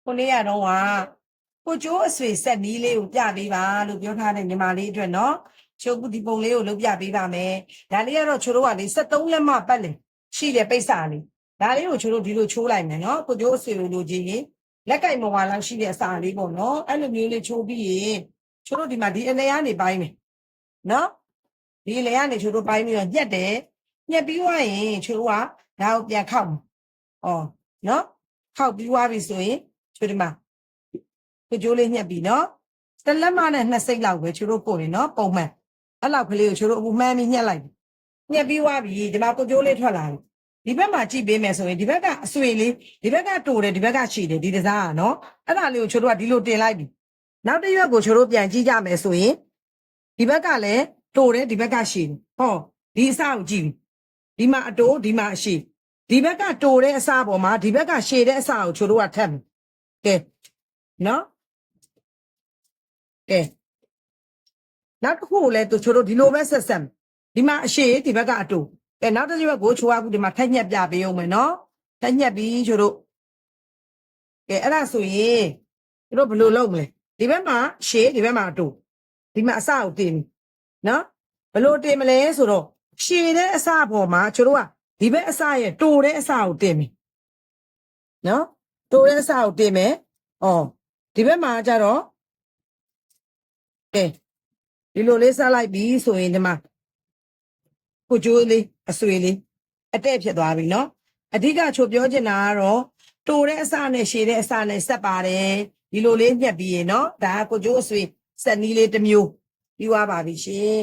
ခုနေ့ကတော့ကိုကျိုးအဆွေဆက်နီးလေးကိုပြပေးပါလို့ပြောထားတဲ့ညီမလေးအတွက်နော်ချိုးကူဒီပုံလေးကိုလုပ်ပြပေးပါမယ်ဒါလေးကတော့ချိုးတို့ကလေ73လက်မပတ်လေရှိတယ်ပိတ်စာလေးဒါလေးကိုချိုးတို့ဒီလိုချိုးလိုက်မယ်နော်ကိုကျိုးအဆွေကိုလိုချင်ရင်လက်ကင်မဝါလောက်ရှိတဲ့အစာလေးပေါ့နော်အဲ့လိုမျိုးလေးချိုးပြီးရင်ချိုးတို့ဒီမှာဒီအနေကနေပိုင်းမယ်နော်ဒီလေကနေချိုးတို့ပိုင်းပြီးတော့ညက်တယ်ညက်ပြီးသွားရင်ချိုးတို့ကဒါကိုပြန်ခောက်မယ်နော်ခောက်ပြီးသွားပြီဆိုရင်ချိုးဒီမှာကိုကျိုးလေးညက်ပြီနော်တလက်မနဲ့2စိတ်လောက်ပဲချိုးတို့ပို့ရင်နော်ပုံမှန်အဲ့လောက်ကလေးကိုချိုးတို့အခုမှန်းပြီးညက်လိုက်ညက်ပြီးသွားပြီဒီမှာကိုကျိုးလေးထွက်လာတယ်ဒီဘက်မှာကြည့်ပေးမယ်ဆိုရင်ဒီဘက်ကအဆွေလေးဒီဘက်ကတိုတယ်ဒီဘက်ကရှည်တယ်ဒီတစားကနော်အဲ့ဒါလေးကိုချိုးတို့ကဒီလိုတင်လိုက်ပြီနောက်တစ်ရွက်ကိုချိုးတို့ပြန်ကြည့်ကြမယ်ဆိုရင်ဒီဘက်ကလည်းတိုတယ်ဒီဘက်ကရှည်တယ်ဟောဒီအစကိုကြည့်ပြီဒီမှာအတိုးဒီမှာအရှည်ဒီဘက်ကတိုတဲ့အစပေါ်မှာဒီဘက်ကရှည်တဲ့အစကိုချိုးတို့ကထပ်မယ်ကဲနော်ကဲနောက်တစ်ခုကိုလည်းသူချိုးတို့ဒီလိုပဲဆက်ဆက်ဒီမှာအရှည်ဒီဘက်ကအတူကဲနောက်တစ်ရွက်ကိုချိုးအခုဒီမှာထက်ညက်ပြပေးအောင်မယ်နော်ထက်ညက်ပြီးချိုးတို့ကဲအဲ့ဒါဆိုရင်တို့ဘယ်လိုလုပ်မလဲဒီဘက်မှာရှည်ဒီဘက်မှာအတူဒီမှာအစကိုတင်နော်ဘယ်လိုတင်မလဲဆိုတော့ရှည်တဲ့အစပေါ်မှာချိုးတို့ကဒီဘက်အစရဲ့တိုတဲ့အစကိုတင်ပြီနော်တိုတဲ့အစကိုတင်မယ်ဒီဘက်မှာကျတော့ကဲဒီလိုလေးဆက်လိုက်ပြီဆိုရင်ဒီမှာကိုကျိုးလေးအဆွေလေးအတဲ့ဖြစ်သွားပြီနော်အဓိကချိုးပြောချင်တာကတော့တိုတဲ့အစနဲ့ရှည်တဲ့အစနဲ့ဆက်ပါတယ်ဒီလိုလေးညက်ပြီးရေနော်ဒါကကိုကျိုးအဆွေဆက်နီးလေးတစ်မျိုးပြီးသွားပါပြီရှင်